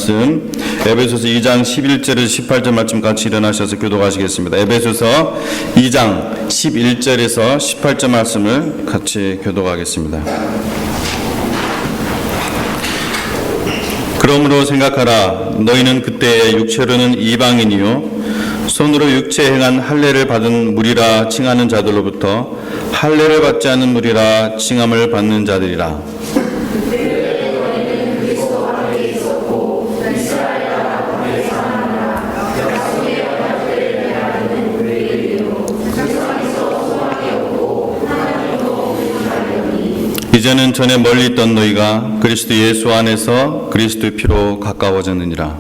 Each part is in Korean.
말씀 에베소서 2장 11절에서 18절 말씀 같이 일어나셔서 교독하시겠습니다. 에베소서 2장 11절에서 18절 말씀을 같이 교독하겠습니다. 그러므로 생각하라. 너희는 그때 육체로는 이방인이요 손으로 육체 행한 할례를 받은 무리라 칭하는 자들로부터 할례를 받지 않은 무리라 칭함을 받는 자들이라. 이제는 전에 멀리 있던 너희가 그리스도 예수 안에서 그리스도의 피로 가까워졌느니라.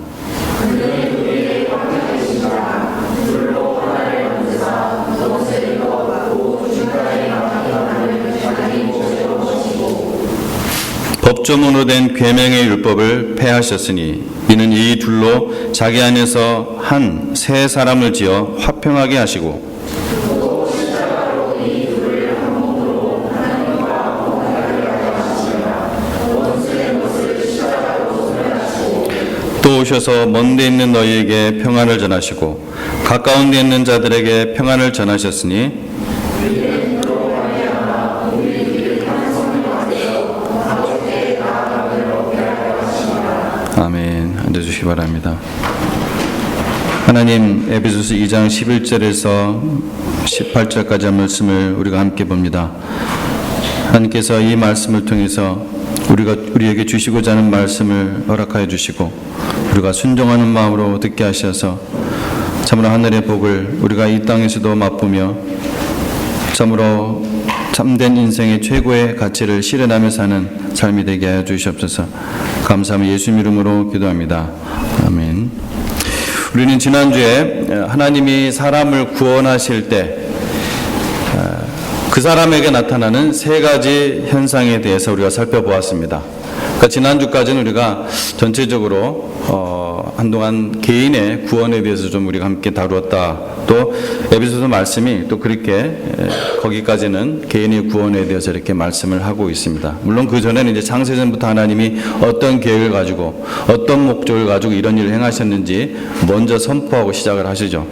법조문으로 된 계명의 율법을 폐하셨으니 이는 이 둘로 자기 안에서 한 새 사람을 지어 화평하게 하시고 또 오셔서 먼 데 있는 너희에게 평안을 전하시고 가까운 데 있는 자들에게 평안을 전하셨으니 아멘. 앉아주시기 바랍니다. 하나님, 에베소서 2장 11절에서 18절까지 말씀을 우리가 함께 봅니다. 하나님께서 이 말씀을 통해서 우리에게 주시고자 하는 말씀을 허락하여 주시고 우리가 순종하는 마음으로 듣게 하셔서 참으로 하늘의 복을 우리가 이 땅에서도 맛보며 참으로 참된 인생의 최고의 가치를 실현하며 사는 삶이 되게 하여 주시옵소서. 감사하며 예수 이름으로 기도합니다. 아멘. 우리는 지난주에 하나님이 사람을 구원하실 때 그 사람에게 나타나는 세 가지 현상에 대해서 우리가 살펴보았습니다. 그러니까 지난주까지는 우리가 전체적으로 한동안 개인의 구원에 대해서 좀 우리가 함께 다루었다. 또 에베소서 말씀이 또 그렇게 거기까지는 개인의 구원에 대해서 이렇게 말씀을 하고 있습니다. 물론 그 전에는 이제 창세전부터 하나님이 어떤 계획을 가지고 어떤 목적을 가지고 이런 일을 행하셨는지 먼저 선포하고 시작을 하시죠.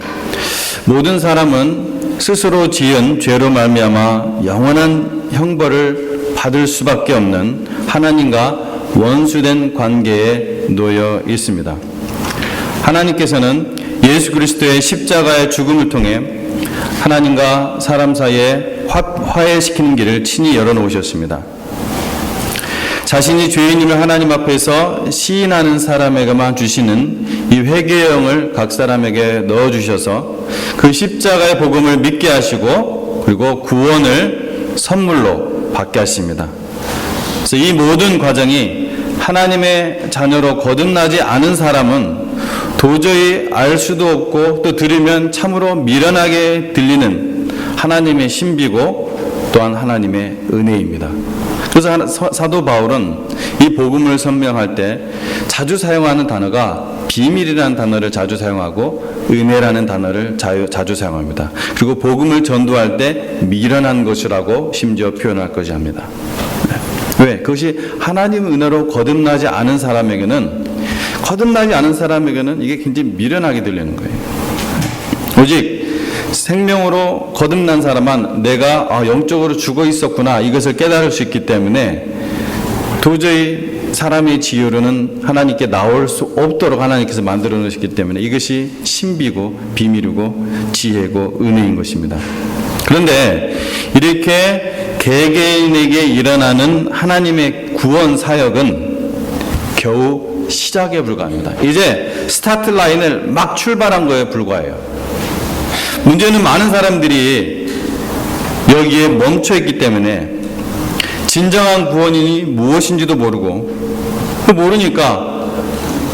모든 사람은 스스로 지은 죄로 말미암아 영원한 형벌을 받을 수밖에 없는 하나님과 원수된 관계에 놓여 있습니다. 하나님께서는 예수 그리스도의 십자가의 죽음을 통해 하나님과 사람 사이에 화해시키는 길을 친히 열어놓으셨습니다. 자신이 죄인임을 하나님 앞에서 시인하는 사람에게만 주시는 이 회개의 영을 각 사람에게 넣어주셔서 그 십자가의 복음을 믿게 하시고 그리고 구원을 선물로 받게 하십니다. 그래서 이 모든 과정이 하나님의 자녀로 거듭나지 않은 사람은 도저히 알 수도 없고 또 들으면 참으로 미련하게 들리는 하나님의 신비고 또한 하나님의 은혜입니다. 그래서 사도 바울은 이 복음을 설명할 때 자주 사용하는 단어가 비밀이라는 단어를 자주 사용하고 은혜라는 단어를 자주 사용합니다. 그리고 복음을 전도할 때 미련한 것이라고 심지어 표현할 것이 합니다. 왜? 그것이 하나님 은혜로 거듭나지 않은 사람에게는 이게 굉장히 미련하게 들리는 거예요. 오직 생명으로 거듭난 사람은 내가 영적으로 죽어 있었구나 이것을 깨달을 수 있기 때문에 도저히 사람의 지혜로는 하나님께 나올 수 없도록 하나님께서 만들어 놓으셨기 때문에 이것이 신비고 비밀이고 지혜고 은혜인 것입니다. 그런데 이렇게 개개인에게 일어나는 하나님의 구원 사역은 겨우 시작에 불과합니다. 이제 스타트 라인을 막 출발한 거에 불과해요. 문제는 많은 사람들이 여기에 멈춰있기 때문에 진정한 구원이 무엇인지도 모르니까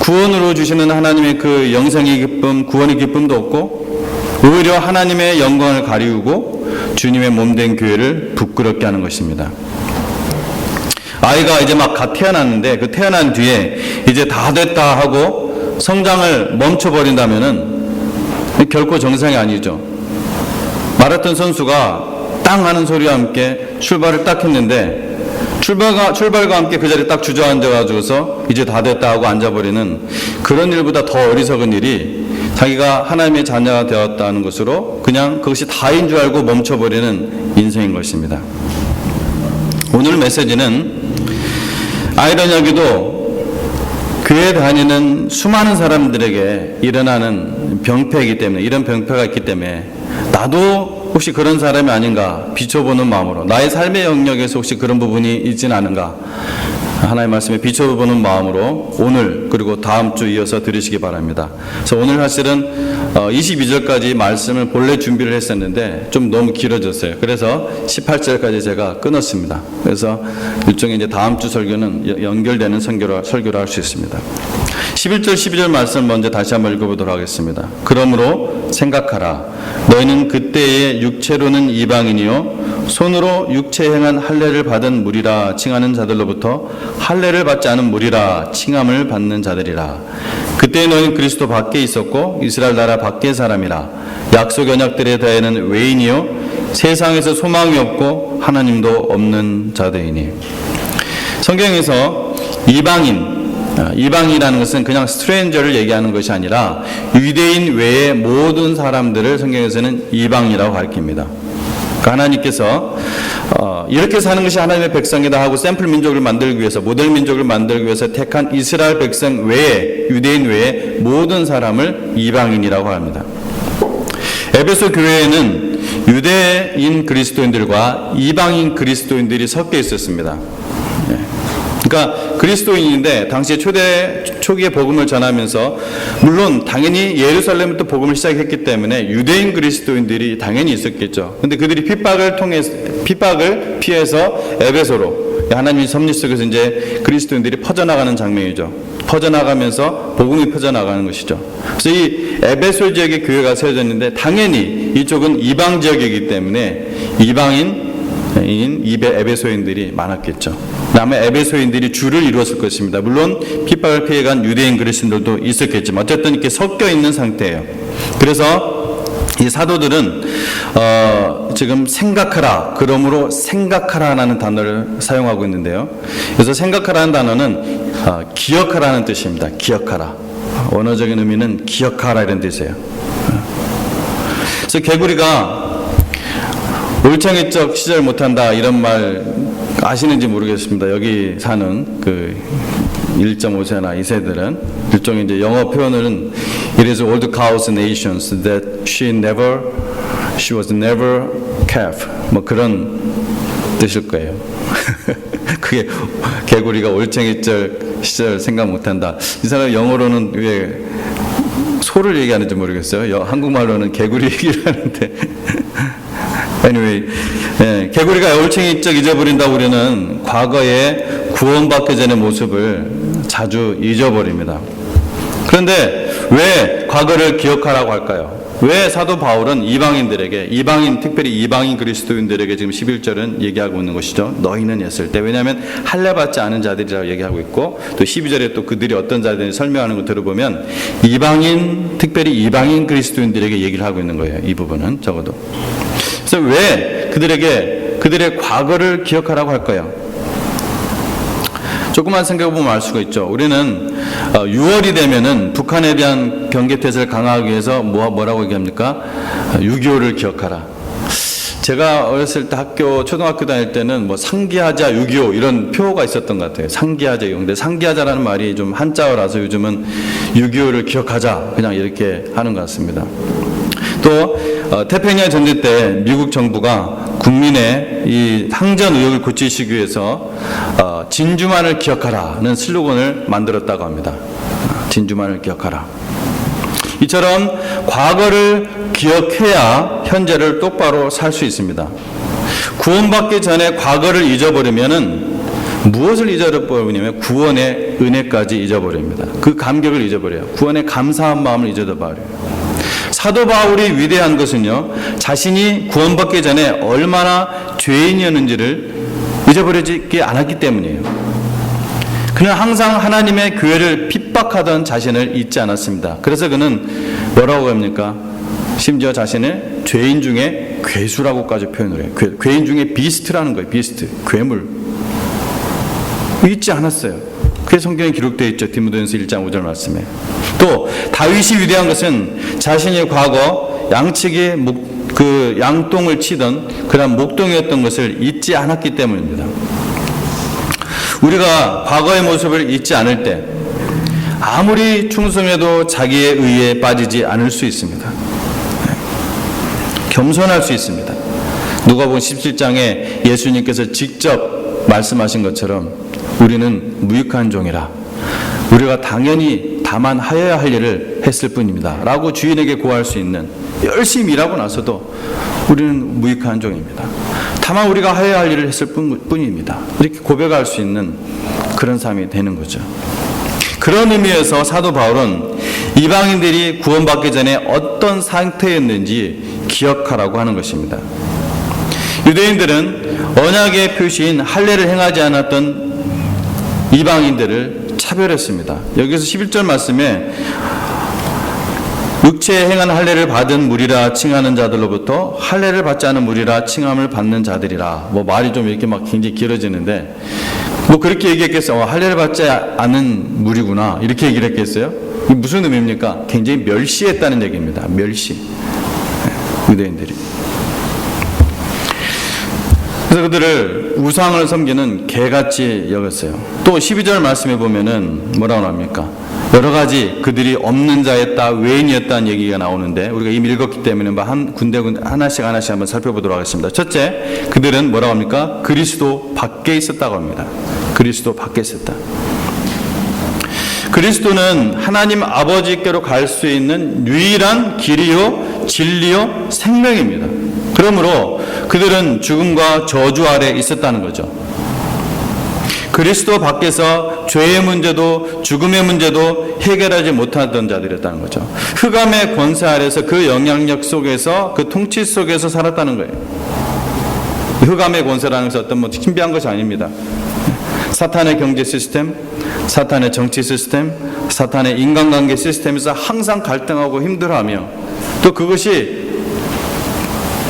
구원으로 주시는 하나님의 그 영생의 기쁨, 구원의 기쁨도 없고 오히려 하나님의 영광을 가리우고 주님의 몸된 교회를 부끄럽게 하는 것입니다. 아이가 이제 막 갓 태어났는데 그 태어난 뒤에 이제 다 됐다 하고 성장을 멈춰버린다면은 결코 정상이 아니죠. 마라톤 선수가 땅 하는 소리와 함께 출발을 딱 했는데 출발과 함께 그 자리에 딱 주저앉아가지고서 이제 다 됐다 하고 앉아버리는 그런 일보다 더 어리석은 일이 자기가 하나님의 자녀가 되었다는 것으로 그냥 그것이 다인 줄 알고 멈춰버리는 인생인 것입니다. 오늘 메시지는 아이러니하게도 교회 다니는 수많은 사람들에게 일어나는 병폐이기 때문에, 이런 병폐가 있기 때문에 나도 혹시 그런 사람이 아닌가 비춰보는 마음으로, 나의 삶의 영역에서 혹시 그런 부분이 있지는 않은가 하나님의 말씀에 비춰보는 마음으로 오늘 그리고 다음 주 이어서 들으시기 바랍니다. 그래서 오늘 사실은 22절까지 말씀을 본래 준비를 했었는데 좀 너무 길어졌어요. 그래서 18절까지 제가 끊었습니다. 그래서 일종의 이제 다음 주 설교는 연결되는 설교를 할 수 있습니다. 11절 12절 말씀을 먼저 다시 한번 읽어보도록 하겠습니다. 그러므로 생각하라. 너희는 그때의 육체로는 이방인이요 손으로 육체 행한 할례를 받은 무리라 칭하는 자들로부터 할례를 받지 않은 무리라 칭함을 받는 자들이라. 그때 너희는 그리스도 밖에 있었고 이스라엘 나라 밖의 사람이라. 약속 언약들에 대하여는 외인이요 세상에서 소망이 없고 하나님도 없는 자들이니. 성경에서 이방이라는 것은 그냥 스트레인저를 얘기하는 것이 아니라 유대인 외의 모든 사람들을 성경에서는 이방이라고 가리킵니다. 하나님께서 이렇게 사는 것이 하나님의 백성이다 하고 샘플 민족을 만들기 위해서, 모델 민족을 만들기 위해서 택한 이스라엘 백성 외에, 유대인 외에 모든 사람을 이방인이라고 합니다. 에베소 교회에는 유대인 그리스도인들과 이방인 그리스도인들이 섞여 있었습니다. 그러니까 그리스도인인데 당시에 초기에 복음을 전하면서 물론 당연히 예루살렘부터 복음을 시작했기 때문에 유대인 그리스도인들이 당연히 있었겠죠. 근데 그들이 핍박을 피해서 에베소로, 하나님의 섭리 속에서 이제 그리스도인들이 퍼져나가는 장면이죠. 퍼져나가면서 복음이 퍼져나가는 것이죠. 그래서 이 에베소 지역의 교회가 세워졌는데 당연히 이쪽은 이방 지역이기 때문에 이방인 에베소인들이 많았겠죠. 아마 에베소인들이 주를 이루었을 것입니다. 물론 핍박을 피해간 유대인 그리스도인들도 있었겠지만 어쨌든 이렇게 섞여 있는 상태예요. 그래서 이 사도들은 지금 생각하라, 그러므로 생각하라라는 단어를 사용하고 있는데요. 그래서 생각하라는 단어는 기억하라는 뜻입니다. 기억하라. 원어적인 의미는 기억하라 이런 뜻이에요. 그래서 개구리가 올챙이적 시절 못한다 이런 말 아시는지 모르겠습니다. 여기 사는 그 1.5세나 2세들은 일종의 이제 영어 표현은 It is old cows nations that she was never calf 뭐 그런 뜻일 거예요. 그게 개구리가 올챙이적 시절 생각 못한다. 이 사람 영어로는 왜 소를 얘기하는지 모르겠어요. 한국말로는 개구리 얘기를 하는데 anyway, 개구리가 올챙이적 잊어버린다고 우리는 과거에 구원받기 전의 모습을 자주 잊어버립니다. 그런데 왜 과거를 기억하라고 할까요? 왜 사도 바울은 이방인들에게, 특별히 이방인 그리스도인들에게 지금 11절은 얘기하고 있는 것이죠. 너희는 했을 때. 왜냐하면 할례 받지 않은 자들이라고 얘기하고 있고 또 12절에 또 그들이 어떤 자들인지 설명하는 거 들어보면 특별히 이방인 그리스도인들에게 얘기를 하고 있는 거예요. 이 부분은 적어도. 그래서 왜 그들의 과거를 기억하라고 할까요? 조금만 생각해보면 알 수가 있죠. 우리는 6월이 되면은 북한에 대한 경계태세를 강화하기 위해서 뭐라고 얘기합니까? 6.25를 기억하라. 제가 어렸을 때 초등학교 다닐 때는 뭐 상기하자 6.25 이런 표어가 있었던 것 같아요. 상기하자. 근데 상기하자라는 말이 좀 한자어라서 요즘은 6.25를 기억하자 그냥 이렇게 하는 것 같습니다. 또 태평양 전쟁 때 미국 정부가 국민의 이 항전 의욕을 고치시기 위해서 진주만을 기억하라는 슬로건을 만들었다고 합니다. 진주만을 기억하라. 이처럼 과거를 기억해야 현재를 똑바로 살 수 있습니다. 구원받기 전에 과거를 잊어버리면은 무엇을 잊어버리냐면 구원의 은혜까지 잊어버립니다. 그 감격을 잊어버려요. 구원의 감사한 마음을 잊어버려요. 사도 바울이 위대한 것은요, 자신이 구원받기 전에 얼마나 죄인이었는지를 잊어버리지 않았기 때문이에요. 그는 항상 하나님의 교회를 핍박하던 자신을 잊지 않았습니다. 그래서 그는 뭐라고 합니까? 심지어 자신을 죄인 중에 괴수라고까지 표현을 해요. 괴인 중에 비스트라는 거예요. 비스트, 괴물. 잊지 않았어요. 그게 성경에 기록되어 있죠. 디모데전서 1장 5절 말씀에. 또 다윗이 위대한 것은 자신의 과거 양측에 그 양똥을 치던 그런 목동이었던 것을 잊지 않았기 때문입니다. 우리가 과거의 모습을 잊지 않을 때 아무리 충성해도 자기의 의에 빠지지 않을 수 있습니다. 겸손할 수 있습니다. 누가복음 17장에 예수님께서 직접 말씀하신 것처럼 우리는 무익한 종이라 우리가 당연히 다만 하여야 할 일을 했을 뿐입니다 라고 주인에게 고할 수 있는, 열심히 일하고 나서도 우리는 무익한 종입니다. 다만 우리가 하여야 할 일을 했을 뿐입니다. 이렇게 고백할 수 있는 그런 삶이 되는 거죠. 그런 의미에서 사도 바울은 이방인들이 구원받기 전에 어떤 상태였는지 기억하라고 하는 것입니다. 유대인들은 언약의 표시인 할례를 행하지 않았던 이방인들을 차별했습니다. 여기서 11절 말씀에 육체에 행한 할례를 받은 무리라 칭하는 자들로부터 할례를 받지 않은 무리라 칭함을 받는 자들이라. 말이 좀 이렇게 막 굉장히 길어지는데 그렇게 얘기했겠어요. 할례를 받지 않은 무리구나 이렇게 얘기를 했겠어요? 이게 무슨 의미입니까? 굉장히 멸시했다는 얘기입니다. 멸시. 유대인들이. 그래서 그들을 우상을 섬기는 개같이 여겼어요. 또 12절 말씀에 보면은 뭐라고 합니까? 여러 가지 그들이 없는 자였다, 외인이었다는 얘기가 나오는데 우리가 이미 읽었기 때문에 군데군데 하나씩 한번 살펴보도록 하겠습니다. 첫째, 그들은 뭐라고 합니까? 그리스도 밖에 있었다고 합니다. 그리스도 밖에 있었다. 그리스도는 하나님 아버지께로 갈 수 있는 유일한 길이요, 진리요, 생명입니다. 그러므로 그들은 죽음과 저주 아래 있었다는 거죠. 그리스도 밖에서 죄의 문제도 죽음의 문제도 해결하지 못하던 자들이었다는 거죠. 흑암의 권세 아래서 그 영향력 속에서 그 통치 속에서 살았다는 거예요. 흑암의 권세라는 것은 어떤 신비한 것이 아닙니다. 사탄의 경제 시스템, 사탄의 정치 시스템, 사탄의 인간관계 시스템에서 항상 갈등하고 힘들어하며 또 그것이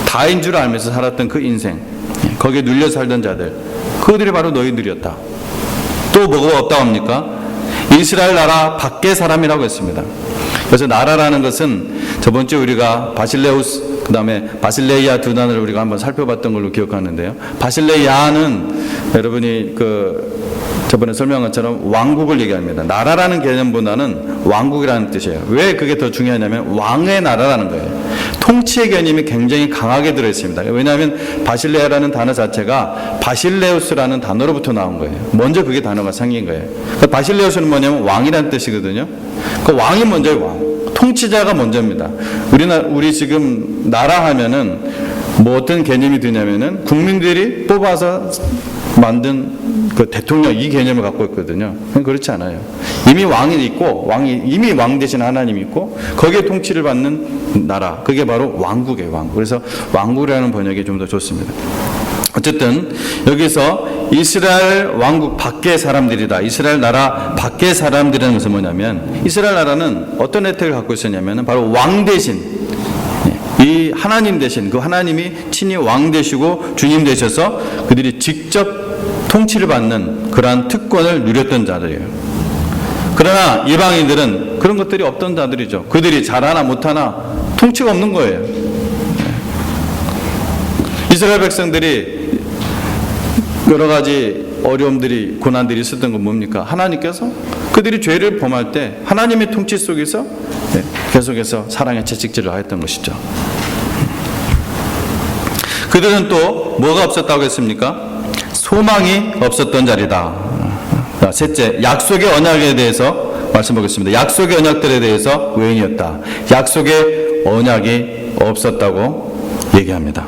다인 줄 알면서 살았던 그 인생, 거기에 눌려 살던 자들, 그들이 바로 너희들이었다. 또 뭐가 없다고 합니까? 이스라엘 나라 밖의 사람이라고 했습니다. 그래서 나라라는 것은 저번 주에 우리가 바실레우스 그 다음에 바실레이아 두 단어를 우리가 한번 살펴봤던 걸로 기억하는데요. 바실레이아는 여러분이 저번에 설명한 것처럼 왕국을 얘기합니다. 나라라는 개념보다는 왕국이라는 뜻이에요. 왜 그게 더 중요하냐면 왕의 나라라는 거예요. 통치의 개념이 굉장히 강하게 들어있습니다. 왜냐하면 바실레아라는 단어 자체가 바실레우스라는 단어로부터 나온 거예요. 먼저 그게 단어가 생긴 거예요. 그러니까 바실레우스는 뭐냐면 왕이라는 뜻이거든요. 그 왕이 먼저예요. 왕. 통치자가 먼저입니다. 우리 지금 나라 하면은 어떤 개념이 드냐면은 국민들이 뽑아서 만든 그 대통령 이 개념을 갖고 있거든요. 그렇지 않아요. 이미 왕이 있고 이미 왕 대신 하나님이 있고 거기에 통치를 받는 나라, 그게 바로 왕국이에요. 왕국. 그래서 왕국이라는 번역이 좀 더 좋습니다. 어쨌든 여기서 이스라엘 왕국 밖의 사람들이다, 이스라엘 나라 밖의 사람들이라는 것은 뭐냐면 이스라엘 나라는 어떤 혜택을 갖고 있었냐면 바로 왕 대신 이 하나님 대신 그 하나님이 친히 왕 되시고 주님 되셔서 그들이 직접 통치를 받는 그러한 특권을 누렸던 자들이에요. 그러나 이방인들은 그런 것들이 없던 자들이죠. 그들이 잘하나 못하나 통치가 없는 거예요. 이스라엘 백성들이 여러 가지 어려움들이 고난들이 있었던 건 뭡니까? 하나님께서 그들이 죄를 범할 때 하나님의 통치 속에서 계속해서 사랑의 채찍질을 하였던 것이죠. 그들은 또 뭐가 없었다고 했습니까? 소망이 없었던 자리다. 셋째, 약속의 언약에 대해서 말씀보겠습니다. 약속의 언약들에 대해서 외인이었다. 약속의 언약이 없었다고 얘기합니다.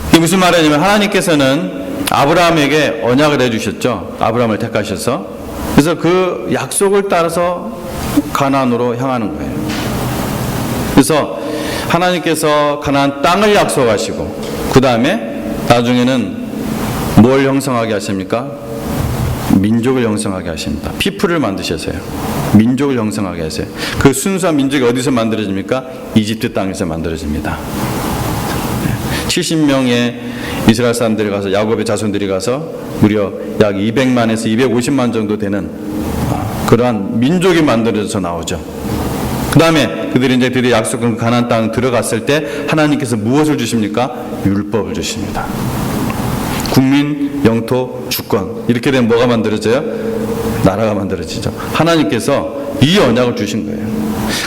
이게 무슨 말이냐면 하나님께서는 아브라함에게 언약을 해주셨죠. 아브라함을 택하셔서. 그래서 그 약속을 따라서 가나안으로 향하는 거예요. 그래서 하나님께서 가나안 땅을 약속하시고 그 다음에 나중에는 뭘 형성하게 하십니까? 민족을 형성하게 하십니다. 피플을 만드셔서요. 민족을 형성하게 하세요. 그 순수한 민족이 어디서 만들어집니까? 이집트 땅에서 만들어집니다. 70명의 이스라엘 사람들이 가서, 야곱의 자손들이 가서 무려 약 200만에서 250만 정도 되는 그러한 민족이 만들어져서 나오죠. 그 다음에 그들이 이제 드디어 약속한 가나안 땅 들어갔을 때 하나님께서 무엇을 주십니까? 율법을 주십니다. 국민, 영토, 주권, 이렇게 되면 뭐가 만들어져요? 나라가 만들어지죠. 하나님께서 이 언약을 주신 거예요.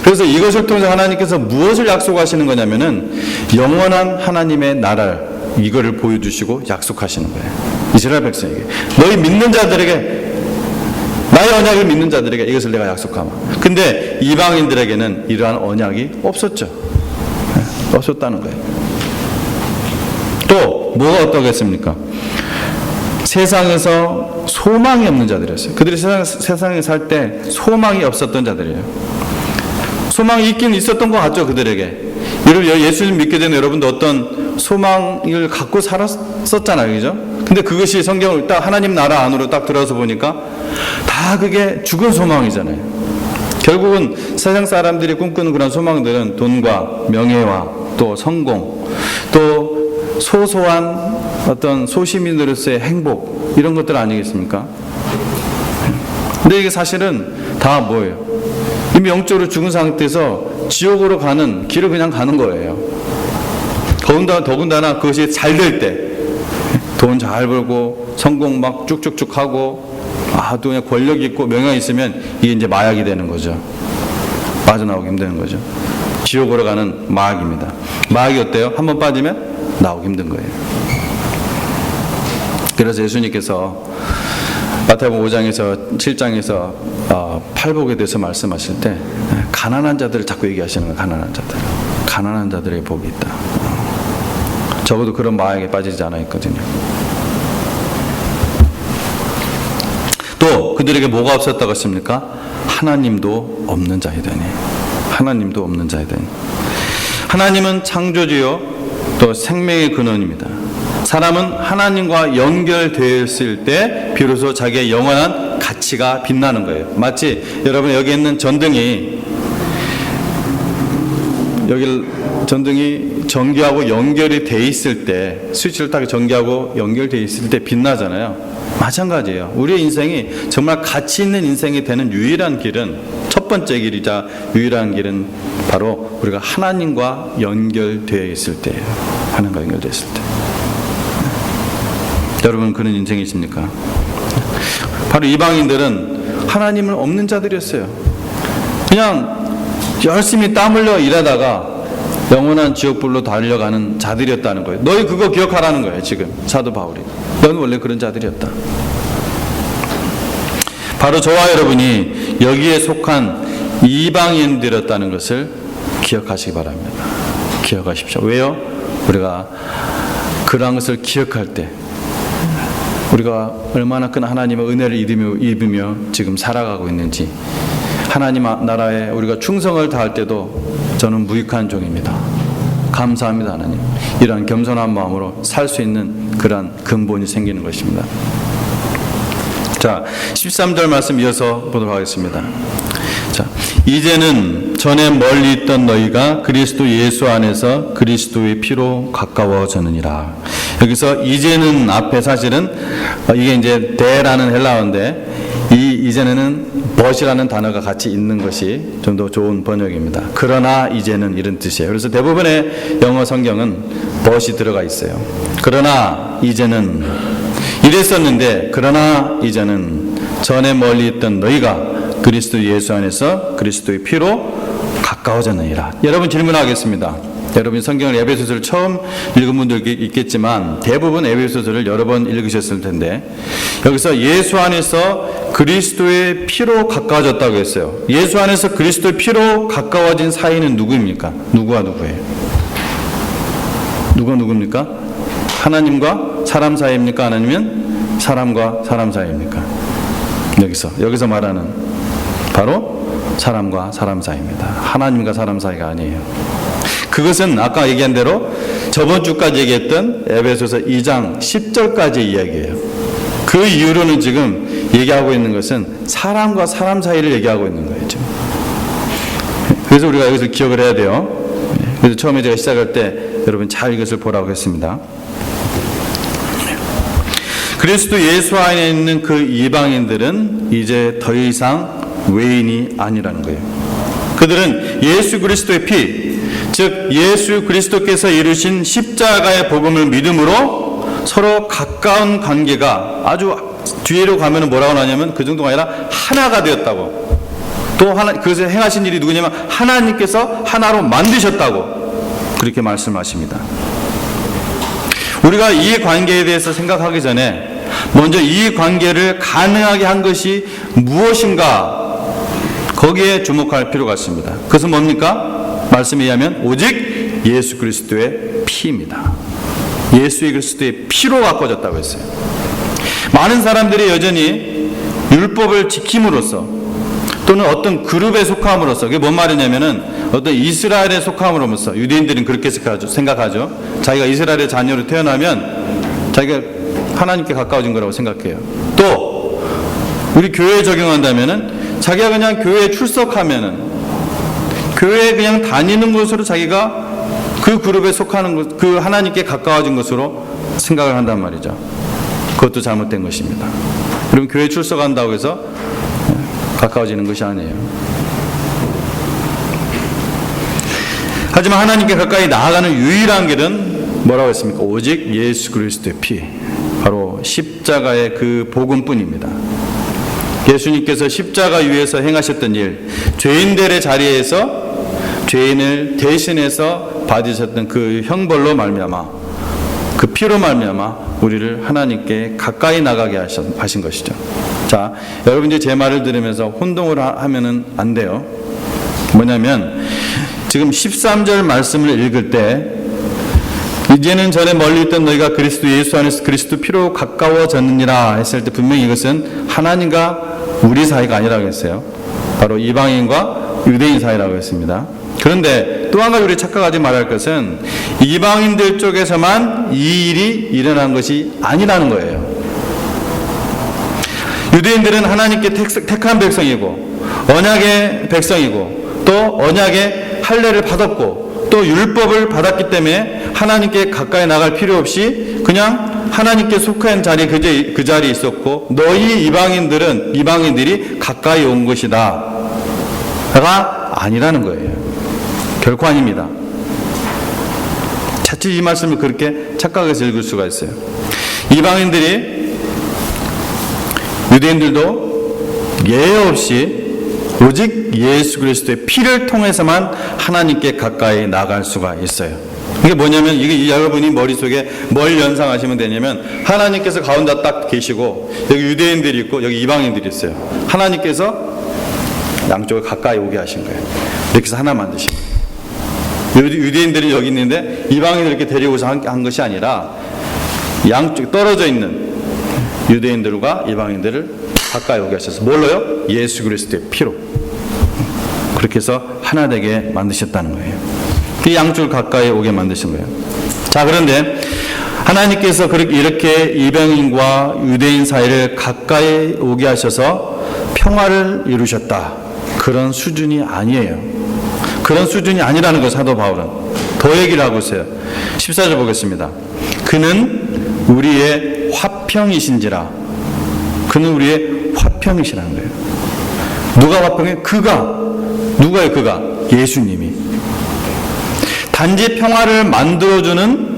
그래서 이것을 통해서 하나님께서 무엇을 약속하시는 거냐면은 영원한 하나님의 나라를, 이거를 보여주시고 약속하시는 거예요. 이스라엘 백성에게, 너희 믿는 자들에게, 나의 언약을 믿는 자들에게 이것을 내가 약속하마. 근데 이방인들에게는 이러한 언약이 없었죠. 없었다는 거예요. 또 뭐가 어떠겠습니까? 세상에서 소망이 없는 자들이었어요. 그들이 세상에 살 때 소망이 없었던 자들이에요. 소망이 있긴 있었던 것 같죠, 그들에게. 예수를 믿게 된 여러분도 어떤 소망을 갖고 살았었잖아요, 그죠? 근데 그것이 성경을 딱 하나님 나라 안으로 딱 들어서 보니까 다 그게 죽은 소망이잖아요. 결국은 세상 사람들이 꿈꾸는 그런 소망들은 돈과 명예와 또 성공, 또 소소한 어떤 소시민으로서의 행복, 이런 것들 아니겠습니까? 근데 이게 사실은 다 뭐예요? 이미 영적으로 죽은 상태에서 지옥으로 가는 길을 그냥 가는 거예요. 더군다나 그것이 잘 될 때, 돈 잘 벌고 성공 막 쭉쭉쭉 하고 또 그냥 권력이 있고 명예가 있으면 이게 이제 마약이 되는 거죠. 빠져나오기 힘든 거죠. 지옥으로 가는 마약입니다. 마약이 어때요? 한번 빠지면 나오기 힘든 거예요. 그래서 예수님께서 마태복음 5장에서 7장에서 팔복에 대해서 말씀하실 때 가난한 자들을 자꾸 얘기하시는 거예요. 가난한 자들의 복이 있다. 적어도 그런 마약에 빠지지 않아 있거든요. 또 그들에게 뭐가 없었다고 했습니까? 하나님도 없는 자이더니. 하나님도 없는 자이더니. 하나님은 창조주요 또 생명의 근원입니다. 사람은 하나님과 연결되었을 때 비로소 자기의 영원한 가치가 빛나는 거예요. 마치 여러분 여기 있는 전등이 전기하고 연결이 돼 있을 때, 스위치를 딱 전기하고 연결돼 있을 때 빛나잖아요. 마찬가지예요. 우리의 인생이 정말 가치 있는 인생이 되는 유일한 길은, 첫 번째 길이자 유일한 길은 바로 우리가 하나님과 연결되어 있을 때예요. 하나님과 연결되어 있을 때. 여러분 그런 인생이십니까? 바로 이방인들은 하나님을 없는 자들이었어요. 그냥 열심히 땀 흘려 일하다가 영원한 지옥불로 달려가는 자들이었다는 거예요. 너희 그거 기억하라는 거예요. 지금 사도 바울이. 너는 원래 그런 자들이었다. 바로 저와 여러분이 여기에 속한 이방인들이었다는 것을 기억하시기 바랍니다. 기억하십시오. 왜요? 우리가 그러한 것을 기억할 때 우리가 얼마나 큰 하나님의 은혜를 입으며 지금 살아가고 있는지, 하나님 나라에 우리가 충성을 다할 때도 저는 무익한 종입니다. 감사합니다, 하나님. 이러한 겸손한 마음으로 살 수 있는 그러한 근본이 생기는 것입니다. 자, 13절 말씀 이어서 보도록 하겠습니다. 자, 이제는 전에 멀리 있던 너희가 그리스도 예수 안에서 그리스도의 피로 가까워졌느니라. 여기서 이제는 앞에 사실은 이게 이제 대라는 헬라어인데 이제는 but이라는 단어가 같이 있는 것이 좀 더 좋은 번역입니다. 그러나 이제는 이런 뜻이에요. 그래서 대부분의 영어 성경은 but이 들어가 있어요. 그러나 이제는 이랬었는데, 그러나 이제는 전에 멀리 있던 너희가 그리스도 예수 안에서 그리스도의 피로 가까워졌느니라. 여러분 질문하겠습니다. 여러분 성경을 에베소서를 처음 읽은 분들도 있겠지만 대부분 에베소서를 여러 번 읽으셨을 텐데, 여기서 예수 안에서 그리스도의 피로 가까워졌다고 했어요. 예수 안에서 그리스도의 피로 가까워진 사이는 누구입니까? 누구와 누구예요? 누굽니까? 하나님과 사람 사이입니까? 아니면 사람과 사람 사이입니까? 여기서 말하는 바로 사람과 사람 사이입니다. 하나님과 사람 사이가 아니에요. 그것은 아까 얘기한 대로 저번 주까지 얘기했던 에베소서 2장 10절까지 이야기예요. 그 이후로는 지금 얘기하고 있는 것은 사람과 사람 사이를 얘기하고 있는 거예요, 지금. 그래서 우리가 여기서 기억을 해야 돼요. 그래서 처음에 제가 시작할 때 여러분 잘 이것을 보라고 했습니다. 그리스도 예수 안에 있는 그 이방인들은 이제 더 이상 외인이 아니라는 거예요. 그들은 예수 그리스도의 피, 즉 예수 그리스도께서 이루신 십자가의 복음을 믿음으로 서로 가까운 관계가, 아주 뒤로 가면 뭐라고 하냐면 그 정도가 아니라 하나가 되었다고. 또 하나, 그것을 행하신 일이 누구냐면 하나님께서 하나로 만드셨다고 그렇게 말씀하십니다. 우리가 이 관계에 대해서 생각하기 전에 먼저 이 관계를 가능하게 한 것이 무엇인가, 거기에 주목할 필요가 있습니다. 그것은 뭡니까? 말씀에 의하면 오직 예수 그리스도의 피입니다. 예수 그리스도의 피로 바꿔졌다고 했어요. 많은 사람들이 여전히 율법을 지킴으로써 또는 어떤 그룹에 속함으로써, 그게 뭔 말이냐면은 어떤 이스라엘에 속함으로써, 유대인들은 그렇게 생각하죠. 자기가 이스라엘의 자녀로 태어나면 자기가 하나님께 가까워진 거라고 생각해요. 또 우리 교회에 적용한다면은 자기가 그냥 교회에 출석하면은, 교회에 그냥 다니는 것으로 자기가 그 그룹에 속하는 것, 그 하나님께 가까워진 것으로 생각을 한단 말이죠. 그것도 잘못된 것입니다. 여러분, 교회 출석한다고 해서 가까워지는 것이 아니에요. 하지만 하나님께 가까이 나아가는 유일한 길은 뭐라고 했습니까? 오직 예수 그리스도의 피, 바로 십자가의 그 복음뿐입니다. 예수님께서 십자가 위에서 행하셨던 일, 죄인들의 자리에서 죄인을 대신해서 받으셨던 그 형벌로 말미암아, 그 피로 말미암아 우리를 하나님께 가까이 나가게 하신 것이죠. 자, 여러분들이 제 말을 들으면서 혼동을 하면은 안 돼요. 뭐냐면 지금 13절 말씀을 읽을 때 이제는 전에 멀리 있던 너희가 그리스도 예수 안에서 그리스도 피로 가까워졌느니라 했을 때 분명히 이것은 하나님과 우리 사이가 아니라고 했어요. 바로 이방인과 유대인 사이라고 했습니다. 그런데 또 한 가지 우리 착각하지 말아야 할 것은 이방인들 쪽에서만 이 일이 일어난 것이 아니라는 거예요. 유대인들은 하나님께 택한 백성이고 언약의 백성이고 또 언약의 할례를 받았고 또 율법을 받았기 때문에 하나님께 가까이 나갈 필요 없이 그냥 하나님께 속한 자리에 그 자리에 있었고, 너희 이방인들이 가까이 온 것이다 가 아니라는 거예요. 결코 아닙니다. 자칫 이 말씀을 그렇게 착각해서 읽을 수가 있어요. 이방인들이, 유대인들도 예외 없이 오직 예수 그리스도의 피를 통해서만 하나님께 가까이 나갈 수가 있어요. 이게 뭐냐면, 이게 여러분이 머릿속에 뭘 연상하시면 되냐면, 하나님께서 가운데 딱 계시고 여기 유대인들이 있고 여기 이방인들이 있어요. 하나님께서 양쪽을 가까이 오게 하신 거예요. 이렇게 해서 하나 만드신 거예요. 유대인들이 여기 있는데 이방인을 이렇게 데리고서 한 것이 아니라 양쪽 떨어져 있는 유대인들과 이방인들을 가까이 오게 하셔서 뭘로요? 예수 그리스도의 피로 그렇게 해서 하나 되게 만드셨다는 거예요. 이 양쪽을 가까이 오게 만드신 거예요. 자, 그런데 하나님께서 이렇게 이방인과 유대인 사이를 가까이 오게 하셔서 평화를 이루셨다, 그런 수준이 아니에요. 그런 수준이 아니라는 거 사도 바울은 더 얘기를 하고 있어요. 14절 보겠습니다. 그는 우리의 화평이신지라. 그는 우리의 화평이시라는 거예요. 누가 화평해? 누가요? 그가? 예수님이. 단지 평화를 만들어주는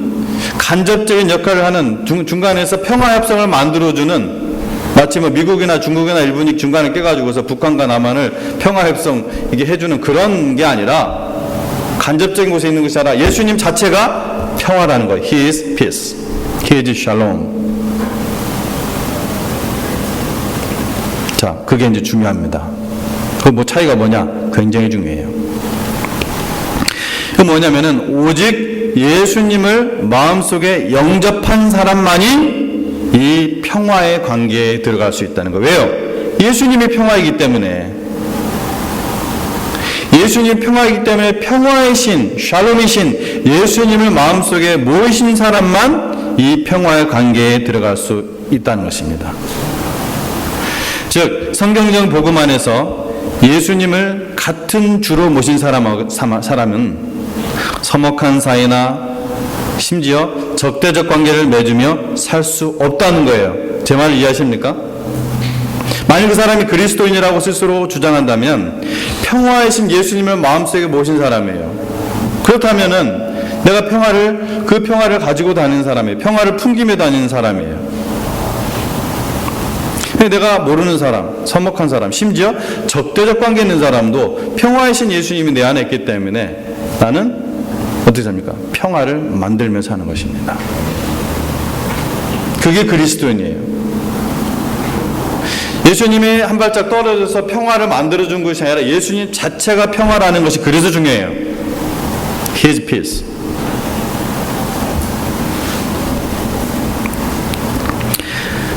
간접적인 역할을 하는, 중간에서 평화협상을 만들어주는, 마치 미국이나 중국이나 일본이 중간에 껴가지고서 북한과 남한을 평화협상 이게 해주는 그런 게 아니라, 간접적인 곳에 있는 것이 아니라 예수님 자체가 평화라는 거예요. He is peace. He is shalom. 자, 그게 이제 중요합니다. 그 차이가 뭐냐? 굉장히 중요해요. 그 뭐냐면은 오직 예수님을 마음속에 영접한 사람만이 이 평화의 관계에 들어갈 수 있다는 거예요. 왜요? 예수님이 평화이기 때문에. 예수님이 평화이기 때문에 평화의 신, 샬롬의 신, 예수님을 마음속에 모신 사람만 이 평화의 관계에 들어갈 수 있다는 것입니다. 즉, 성경적 복음 안에서 예수님을 같은 주로 모신 사람은 서먹한 사이나 심지어 적대적 관계를 맺으며 살 수 없다는 거예요. 제 말을 이해하십니까? 만약 그 사람이 그리스도인이라고 스스로 주장한다면 평화의 예수님을 마음속에 모신 사람이에요. 그렇다면은 내가 그 평화를 가지고 다니는 사람이에요. 평화를 풍기며 다니는 사람이에요. 내가 모르는 사람, 서먹한 사람, 심지어 적대적 관계 있는 사람도 평화의 신 예수님이 내 안에 있기 때문에 나는 어떻게 삽니까? 평화를 만들며 사는 것입니다. 그게 그리스도인이에요. 예수님이 한 발짝 떨어져서 평화를 만들어준 것이 아니라 예수님 자체가 평화라는 것이 그래서 중요해요. His peace.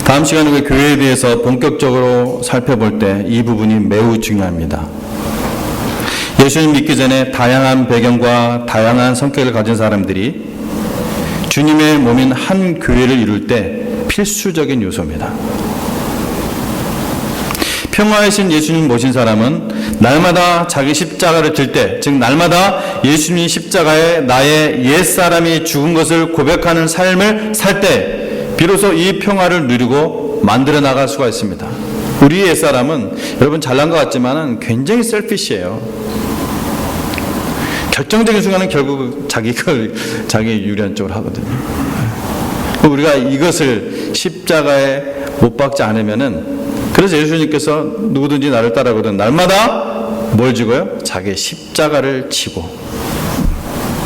다음 시간에 우리 교회에 대해서 본격적으로 살펴볼 때 이 부분이 매우 중요합니다. 예수님 믿기 전에 다양한 배경과 다양한 성격을 가진 사람들이 주님의 몸인 한 교회를 이룰 때 필수적인 요소입니다. 평화의 신 예수님 모신 사람은 날마다 자기 십자가를 들 때, 즉 날마다 예수님 십자가에 나의 옛사람이 죽은 것을 고백하는 삶을 살 때 비로소 이 평화를 누리고 만들어 나갈 수가 있습니다. 우리의 옛사람은 여러분 잘난 것 같지만 굉장히 셀피시해요. 결정적인 순간은 결국 자기 유리한 쪽으로 하거든요. 우리가 이것을 십자가에 못 박지 않으면은, 그래서 예수님께서 누구든지 나를 따라오거든 날마다 뭘 지고요? 자기의 십자가를 지고,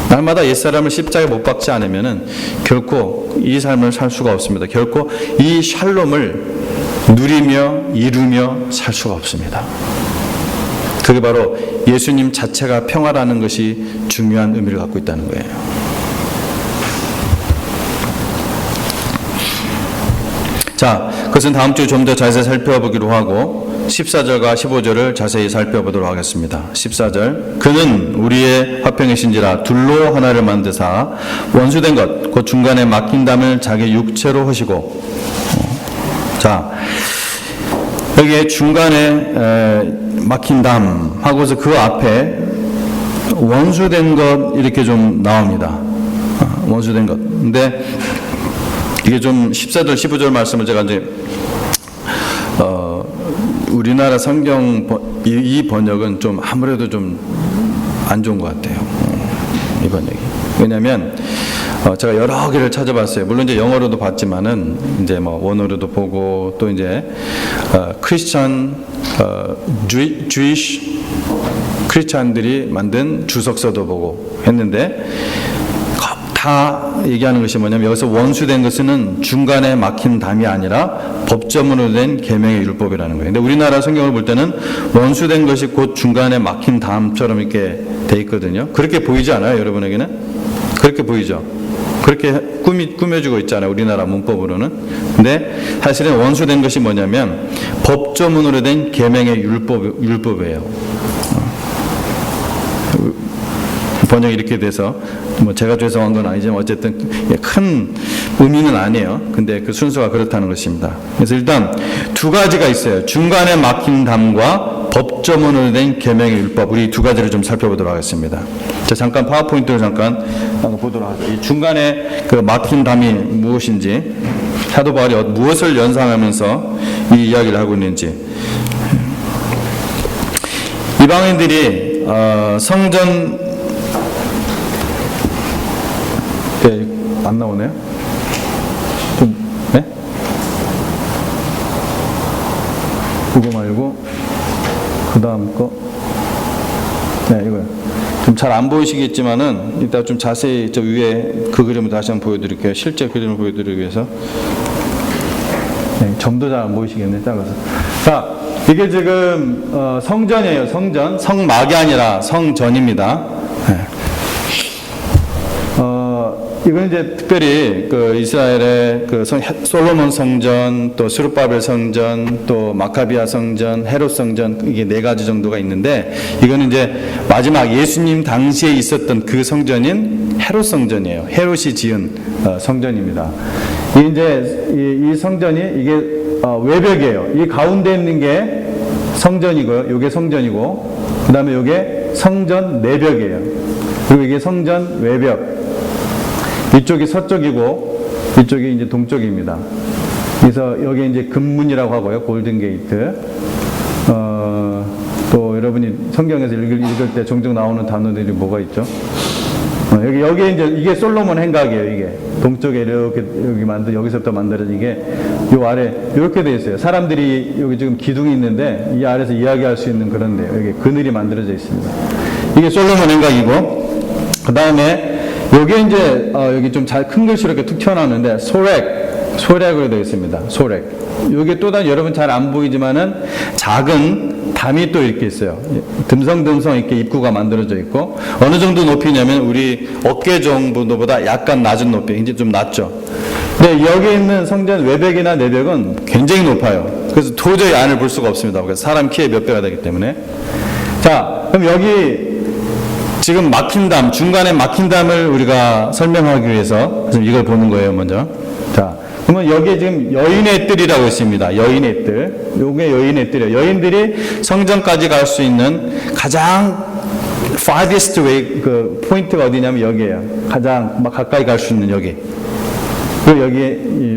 날마다 옛사람을 십자가에 못 박지 않으면은 결코 이 삶을 살 수가 없습니다. 결코 이 샬롬을 누리며 이루며 살 수가 없습니다. 그게 바로 예수님 자체가 평화라는 것이 중요한 의미를 갖고 있다는 거예요. 자, 그것은 다음 주에 좀 더 자세히 살펴보기로 하고 14절과 15절을 자세히 살펴보도록 하겠습니다. 14절, 그는 우리의 화평이신지라 둘로 하나를 만드사 원수된 것 곧 중간에 막힌 담을 자기 육체로 하시고. 자, 여기에 중간에 막힌 담 하고서 그 앞에 원수된 것 이렇게 좀 나옵니다. 원수된 것. 근데 이게 좀 14절 15절 말씀을 제가 이제 우리나라 성경 이 번역은 좀 아무래도 좀 안 좋은 것 같아요. 이 번역이. 왜냐하면 제가 여러 개를 찾아봤어요. 물론 이제 영어로도 봤지만은 이제 뭐 원어로도 보고 또 이제 크리스천 주이시 크리스천들이 만든 주석서도 보고 했는데 다 얘기하는 것이 뭐냐면 여기서 원수된 것은 중간에 막힌 담이 아니라 법조문으로 된 계명의 율법이라는 거예요. 근데 우리나라 성경을 볼 때는 원수된 것이 곧 중간에 막힌 담처럼 이렇게 돼 있거든요. 그렇게 보이지 않아요, 여러분에게는? 그렇게 보이죠? 그렇게 꾸며주고 있잖아요, 우리나라 문법으로는. 근데 사실은 원수된 것이 뭐냐면 법조문으로 된 계명의 율법이에요. 번역이 이렇게 돼서 뭐 제가 죄송한 건 아니지만 어쨌든 큰 의미는 아니에요. 근데 그 순서가 그렇다는 것입니다. 그래서 일단 두 가지가 있어요. 중간에 막힌 담과 법조문으로 된 계명의 율법. 우리 두 가지를 좀 살펴보도록 하겠습니다. 자, 잠깐 파워포인트를 잠깐 보도록 하죠. 이 중간에 그 막힌 담이 무엇인지, 사도 바울이 무엇을 연상하면서 이 이야기를 하고 있는지. 이방인들이 성전 안 나오네요? 네? 그거 말고 그 다음 거. 네, 이거요. 좀 잘 안 보이시겠지만은 이따 좀 자세히 저 위에 그 그림을 다시 한번 보여드릴게요. 실제 그림을 보여드리기 위해서. 네, 점도 잘 안 보이시겠네, 작아서. 자, 이게 지금 성전이에요. 성전. 성막이 아니라 성전입니다. 네. 이건 이제 특별히 그 이스라엘의 그 솔로몬 성전, 또 스룹바벨 성전, 또 마카비아 성전, 헤롯 성전, 이게 네 가지 정도가 있는데, 이거는 이제 마지막 예수님 당시에 있었던 그 성전인 헤롯 성전이에요. 헤롯이 지은 성전입니다. 이 이제 이 성전이 이게 외벽이에요. 이 가운데 있는 게 성전이고요. 이게 성전이고, 그 다음에 이게 성전 내벽이에요. 그리고 이게 성전 외벽. 이쪽이 서쪽이고 이쪽이 이제 동쪽입니다. 그래서 여기 이제 금문이라고 하고요. 골든 게이트. 또 여러분이 성경에서 읽을 때 종종 나오는 단어들이 뭐가 있죠? 여기 이제 이게 솔로몬 행각이에요. 이게 동쪽에 이렇게 여기서부터 만들어진 이게 요 아래 이렇게 돼 있어요. 사람들이 여기 지금 기둥이 있는데 이 아래서 이야기할 수 있는 그런데요. 여기 그늘이 만들어져 있습니다. 이게 솔로몬 행각이고, 그 다음에 여기 이제 여기 좀 잘 큰 글씨로 이렇게 툭 튀어나오는데 소렉으로 되어 있습니다. 소렉. 여기 또 다른 여러분 잘 안 보이지만은 작은 담이 또 이렇게 있어요. 듬성듬성 이렇게 입구가 만들어져 있고, 어느 정도 높이냐면 우리 어깨 정도보다 약간 낮은 높이, 이제 좀 낮죠. 근데 여기 있는 성전 외벽이나 내벽은 굉장히 높아요. 그래서 도저히 안을 볼 수가 없습니다. 그래서 사람 키의 몇 배가 되기 때문에. 자, 그럼 여기 지금 막힌 담, 중간에 막힌 담을 우리가 설명하기 위해서 지금 이걸 보는 거예요, 먼저. 자, 그러면 여기에 지금 여인의 뜰이라고 있습니다. 여인의 뜰. 요게 여인의 뜰이에요. 여인들이 성전까지 갈 수 있는 가장 farthest way, 그 포인트가 어디냐면 여기에요. 가장 막 가까이 갈 수 있는 여기. 그리고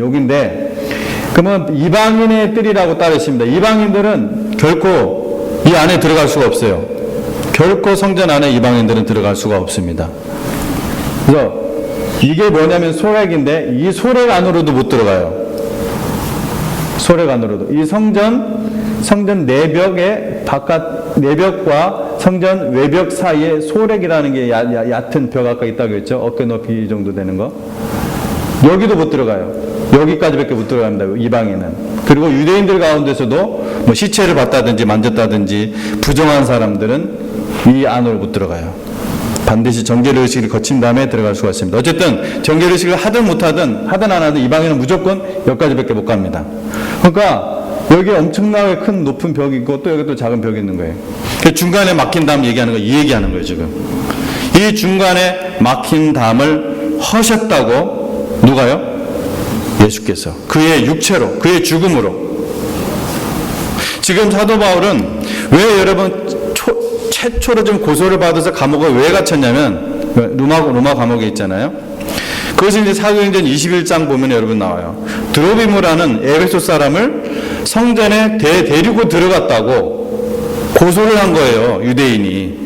여기인데, 그러면 이방인의 뜰이라고 따로 있습니다. 이방인들은 결코 이 안에 들어갈 수가 없어요. 결코 성전 안에 이방인들은 들어갈 수가 없습니다. 그래서 이게 뭐냐면 소렉인데, 이 소렉 안으로도 못 들어가요. 소렉 안으로도. 이 성전 내벽의 내벽과 성전 외벽 사이에 소렉이라는 게 얕은 벽 아까 있다고 했죠. 어깨 높이 정도 되는 거. 여기도 못 들어가요. 여기까지밖에 못 들어갑니다. 이방인은. 그리고 유대인들 가운데서도 뭐 시체를 봤다든지 만졌다든지 부정한 사람들은 이 안으로 못 들어가요. 반드시 정결의 의식을 거친 다음에 들어갈 수가 있습니다. 어쨌든 정결의 의식을 하든 못하든 안 하든 이방인은 무조건 여기까지밖에 못 갑니다. 그러니까 여기 엄청나게 큰 높은 벽이 있고 또 여기 또 작은 벽이 있는 거예요. 중간에 막힌 담 얘기하는 거, 이 얘기하는 거예요, 지금. 이 중간에 막힌 담을 허셨다고 누가요? 예수께서. 그의 육체로, 그의 죽음으로. 지금 사도 바울은 왜 여러분 최초로 좀 고소를 받아서 감옥에 왜 갇혔냐면, 로마 감옥에 있잖아요. 그것이 이제 사도행전 21장 보면 여러분 나와요. 드로비무라는 에베소 사람을 성전에 데리고 들어갔다고 고소를 한 거예요, 유대인이.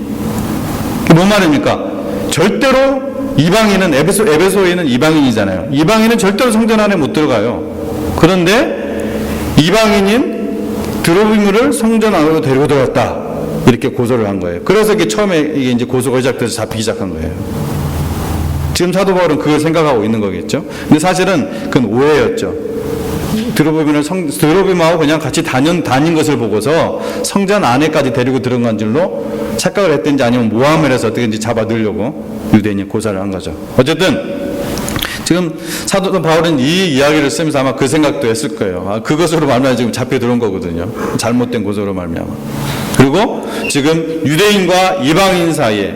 뭔 말입니까? 절대로 이방인은, 에베소에 있는 이방인이잖아요. 이방인은 절대로 성전 안에 못 들어가요. 그런데 이방인인 드로비무를 성전 안으로 데리고 들어갔다. 이렇게 고소를 한 거예요. 그래서 이게 처음에 이게 이제 고소가 시작돼서 잡히기 시작한 거예요. 지금 사도 바울은 그걸 생각하고 있는 거겠죠. 근데 사실은 그건 오해였죠. 드로비무하고 그냥 같이 다닌 것을 보고서 성전 안에까지 데리고 들어간 줄로 착각을 했든지 아니면 모함을 해서 어떻게든지 잡아 넣으려고 유대인이 고사를 한 거죠. 어쨌든 지금 사도 바울은 이 이야기를 쓰면서 아마 그 생각도 했을 거예요. 그것으로 말미암아 지금 잡혀 들어온 거거든요. 잘못된 고소로 말미암아. 그리고 지금 유대인과 이방인 사이에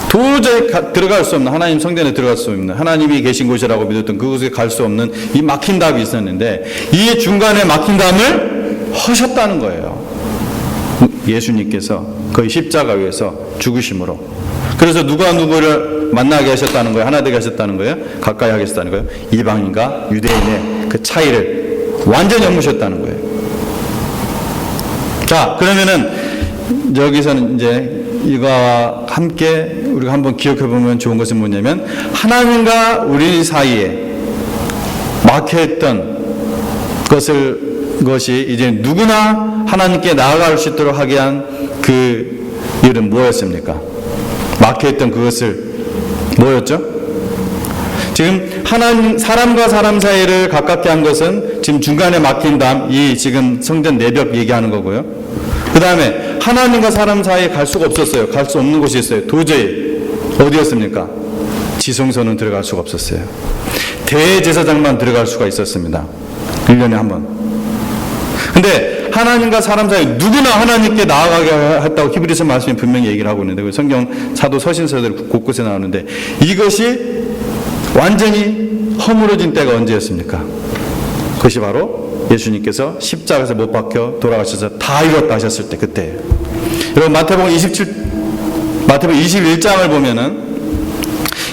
도저히 들어갈 수 없는, 하나님 성전에 들어갈 수 없는, 하나님이 계신 곳이라고 믿었던 그곳에 갈 수 없는 이 막힌 담이 있었는데, 이 중간에 막힌 담을 허셨다는 거예요. 예수님께서 거의 십자가 위에서 죽으심으로. 그래서 누가 누구를 만나게 하셨다는 거예요? 하나 되게 하셨다는 거예요? 가까이 하겠다는 거예요? 이방인과 유대인의 그 차이를 완전히 엿무셨다는 거예요. 자, 그러면은 여기서는 이제 이거와 함께 우리가 한번 기억해 보면 좋은 것은 뭐냐면, 하나님과 우리 사이에 막혀있던 것이 이제 누구나 하나님께 나아갈 수 있도록 하게 한 그 일은 뭐였습니까? 막혀있던 그것을 뭐였죠? 지금 사람과 사람 사이를 가깝게 한 것은 지금 중간에 막힌 담, 이 지금 성전 내벽 얘기하는 거고요. 그 다음에 하나님과 사람 사이에 갈 수가 없었어요. 갈 수 없는 곳이 있어요. 도저히. 어디였습니까? 지성소는 들어갈 수가 없었어요. 대제사장만 들어갈 수가 있었습니다. 1년에 한 번. 근데 하나님과 사람 사이 누구나 하나님께 나아가게 했다고 히브리서 말씀이 분명히 얘기를 하고 있는데, 성경 사도 서신서들 곳곳에 나오는데, 이것이 완전히 허물어진 때가 언제였습니까? 그것이 바로 예수님께서 십자가에서 못 박혀 돌아가셔서 다 이뤘다 하셨을 때, 그때예요. 여러분 마태복음 21장을 보면은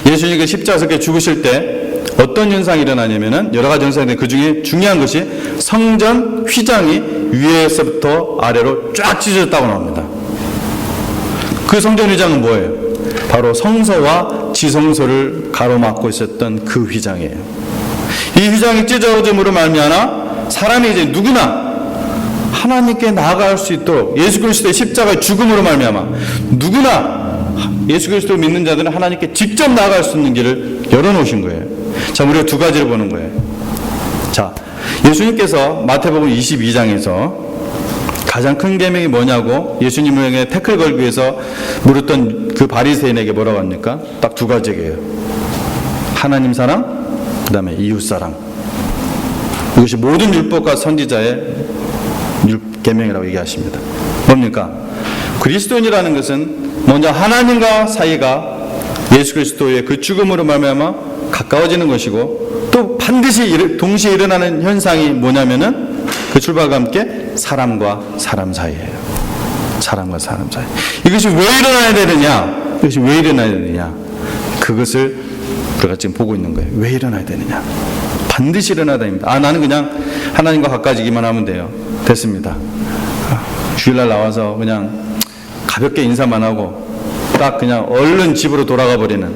예수님이 십자가에서 죽으실 때 어떤 현상이 일어나냐면은 여러 가지 현상인데 그 중에 중요한 것이 성전 휘장이 위에서부터 아래로 쫙 찢어졌다고 나옵니다. 그 성전 휘장은 뭐예요? 바로 성소와 지성소를 가로막고 있었던 그 휘장이에요. 이 휘장이 찢어짐으로 말미암아 사람이 이제 누구나 하나님께 나아갈 수 있도록 예수 그리스도의 십자가의 죽음으로 말미암아 누구나 예수 그리스도를 믿는 자들은 하나님께 직접 나아갈 수 있는 길을 열어놓으신 거예요. 자, 우리가 두 가지를 보는 거예요. 자, 예수님께서 마태복음 22장에서 가장 큰 계명이 뭐냐고 예수님에게 태클 걸기 위해서 물었던 그 바리새인에게 뭐라고 합니까? 딱 두 가지예요. 하나님 사랑, 그 다음에 이웃 사랑. 이것이 모든 율법과 선지자의 계명이라고 얘기하십니다. 뭡니까? 그리스도인이라는 것은 먼저 하나님과 사이가 예수 그리스도의 그 죽음으로 말미암아 가까워지는 것이고 또 반드시 동시에 일어나는 현상이 뭐냐면은 그 출발과 함께 사람과 사람 사이예요. 사람과 사람 사이. 이것이 왜 일어나야 되느냐? 이것이 왜 일어나야 되느냐? 그것을 우리가 지금 보고 있는 거예요. 왜 일어나야 되느냐? 반드시 일어나야 됩니다. 아, 나는 그냥 하나님과 가까워지기만 하면 돼요. 됐습니다. 주일날 나와서 그냥 가볍게 인사만 하고 딱 그냥 얼른 집으로 돌아가 버리는,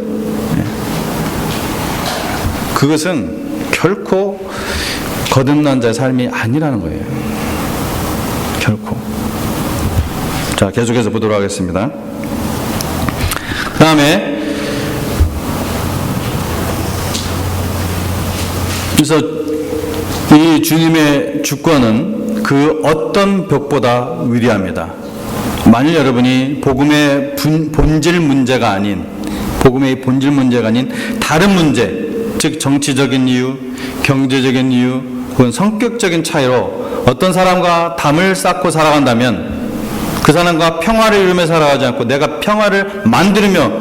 그것은 결코 거듭난 자의 삶이 아니라는 거예요. 결코. 자, 계속해서 보도록 하겠습니다. 그 다음에 그래서 이 주님의 주권은 그 어떤 벽보다 위대합니다. 만일 여러분이 복음의 본질 문제가 아닌 다른 문제, 즉 정치적인 이유, 경제적인 이유, 혹은 성격적인 차이로 어떤 사람과 담을 쌓고 살아간다면 그 사람과 평화를 이루며 살아가지 않고 내가 평화를 만들며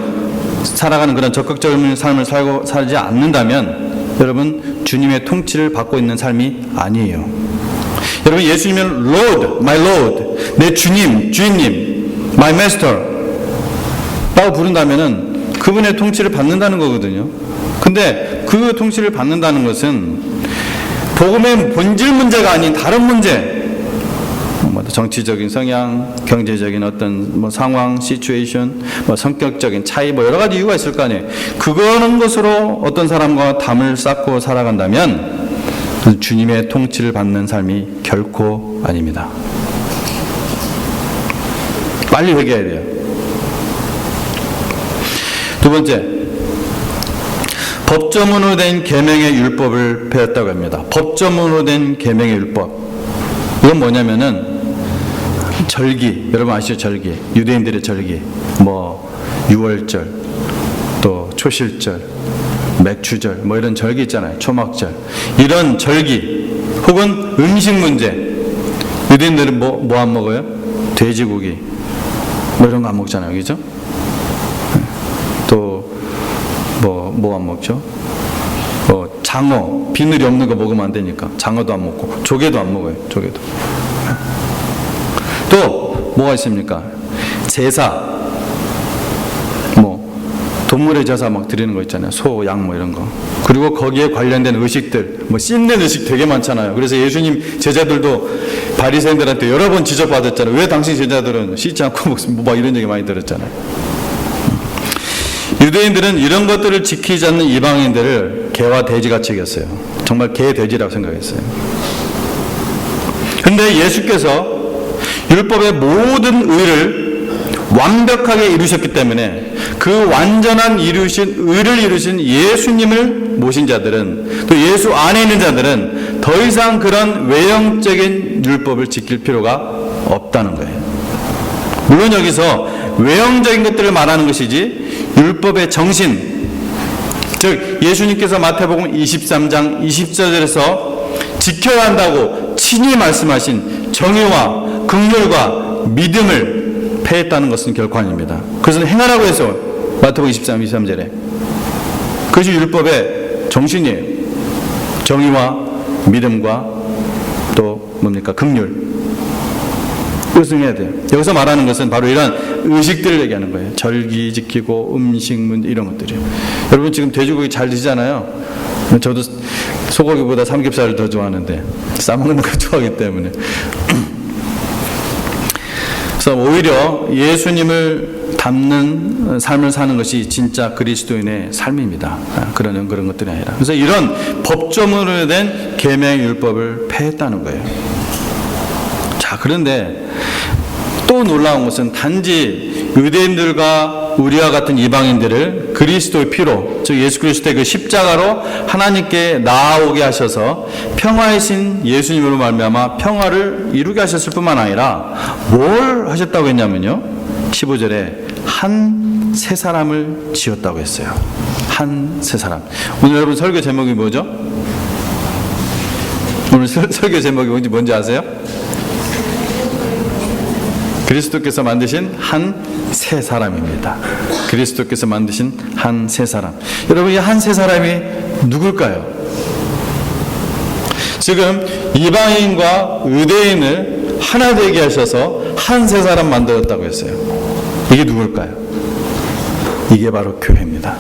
살아가는 그런 적극적인 삶을 살지 않는다면 여러분 주님의 통치를 받고 있는 삶이 아니에요. 여러분 예수님은 Lord, my Lord, 내 주님, 주인님, my Master 라고 부른다면은 그분의 통치를 받는다는 거거든요. 근데 그 통치를 받는다는 것은 복음의 본질 문제가 아닌 다른 문제, 정치적인 성향, 경제적인 어떤 상황, 시츄에이션, 성격적인 차이, 여러 가지 이유가 있을 거 아니에요. 그거는 것으로 어떤 사람과 담을 쌓고 살아간다면 주님의 통치를 받는 삶이 결코 아닙니다. 빨리 회개해야 돼요. 두 번째, 법조문으로 된 계명의 율법을 배웠다고 합니다. 법조문으로 된 계명의 율법. 이건 뭐냐면은 절기, 여러분 아시죠? 절기, 유대인들의 절기, 유월절, 또 초실절, 맥추절, 이런 절기 있잖아요. 초막절, 이런 절기 혹은 음식 문제. 유대인들은 뭐 안 먹어요? 돼지고기, 이런 거 안 먹잖아요, 그죠? 또 뭐 안 먹죠? 장어, 비늘이 없는 거 먹으면 안 되니까 장어도 안 먹고 조개도 안 먹어요. 조개도. 또 뭐가 있습니까? 제사, 동물의 제사 드리는 거 있잖아요. 소, 양 이런 거. 그리고 거기에 관련된 의식들, 씻는 의식 되게 많잖아요. 그래서 예수님 제자들도 바리새인들한테 여러 번 지적받았잖아요. 왜 당신 제자들은 씻지 않고 먹습니까? 이런 얘기 많이 들었잖아요. 유대인들은 이런 것들을 지키지 않는 이방인들을 개와 돼지같이 여겼어요. 정말 개, 돼지라고 생각했어요. 근데 예수께서 율법의 모든 의를 완벽하게 이루셨기 때문에 그 완전한 의를 이루신 예수님을 모신 자들은, 또 예수 안에 있는 자들은 더 이상 그런 외형적인 율법을 지킬 필요가 없다는 거예요. 물론 여기서 외형적인 것들을 말하는 것이지 율법의 정신, 즉 예수님께서 마태복음 23장 20절에서 지켜야 한다고 친히 말씀하신 정의와 긍휼과 믿음을 폐했다는 것은 결코 아닙니다. 그것은 행하라고 해서 마태복음 23절에 그것이 율법의 정신이에요. 정의와 믿음과 또 긍휼. 우승해야 돼요. 여기서 말하는 것은 바로 이런 의식들을 얘기하는 거예요. 절기 지키고 음식 문제 이런 것들이요. 여러분 지금 돼지고기 잘 드시잖아요. 저도 소고기보다 삼겹살을 더 좋아하는데 싸먹는 거 좋아하기 때문에. 그래서 오히려 예수님을 닮는 삶을 사는 것이 진짜 그리스도인의 삶입니다. 그런 것들이 아니라. 그래서 이런 법조문으로 된 계명의 율법을 폐했다는 거예요. 자, 그런데 또 놀라운 것은 단지 유대인들과 우리와 같은 이방인들을 그리스도의 피로, 즉 예수 그리스도의 그 십자가로 하나님께 나아오게 하셔서 평화의 신 예수님으로 말미암아 평화를 이루게 하셨을 뿐만 아니라 뭘 하셨다고 했냐면요, 15절에 한 세 사람을 지었다고 했어요. 한 세 사람. 오늘 여러분 설교 제목이 뭐죠? 오늘 설교 제목이 뭔지 아세요? 그리스도께서 만드신 한 세 사람입니다. 그리스도께서 만드신 한 세 사람. 여러분, 이 한 세 사람이 누굴까요? 지금 이방인과 유대인을 하나 되게 하셔서 한 세 사람 만들었다고 했어요. 이게 누굴까요? 이게 바로 교회입니다.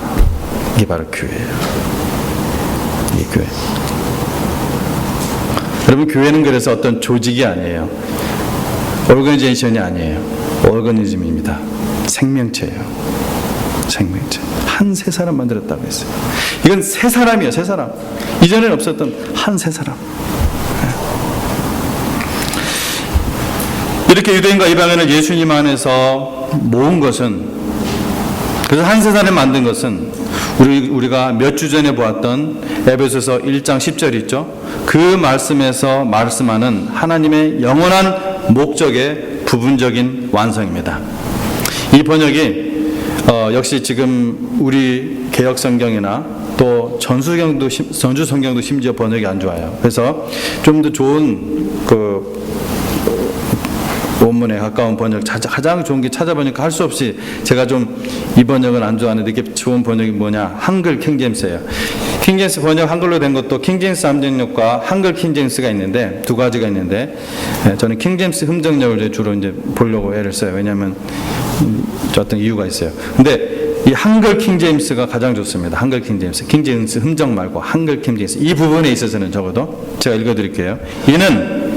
이게 바로 교회예요. 이게 교회. 여러분, 교회는 그래서 어떤 조직이 아니에요. 오르가니제이션이 아니에요. 오르가니즘입니다. 생명체예요. 생명체. 한 세 사람 만들었다고 했어요. 이건 세 사람이에요. 세 사람. 이전에는 없었던 한 세 사람. 이렇게 유대인과 이방인을 예수님 안에서 모은 것은, 그래서 한 세 사람을 만든 것은 우리가 몇 주 전에 보았던 에베소서 1장 10절 있죠. 그 말씀에서 말씀하는 하나님의 영원한 목적의 부분적인 완성입니다. 이 번역이 역시 지금 우리 개역 성경이나 또 전주 성경도 심지어 번역이 안 좋아요. 그래서 좀 더 좋은 원문에 가까운 번역, 가장 좋은 게 찾아보니까 할 수 없이 제가 좀 이 번역은 안 좋아하는데 이게 좋은 번역이 뭐냐? 한글 킹제임스예요. 킹제임스 번역 한글로 된 것도 킹제임스 함정역과 한글 킹제임스가 있는데 두 가지가 있는데, 저는 킹제임스 흠정역을 주로 이제 보려고 애를 써요. 왜냐하면 어떤 이유가 있어요. 근데 이 한글 킹제임스가 가장 좋습니다. 한글 킹제임스, 킹제임스 흠정 말고 한글 킹제임스. 이 부분에 있어서는 적어도 제가 읽어드릴게요. 이는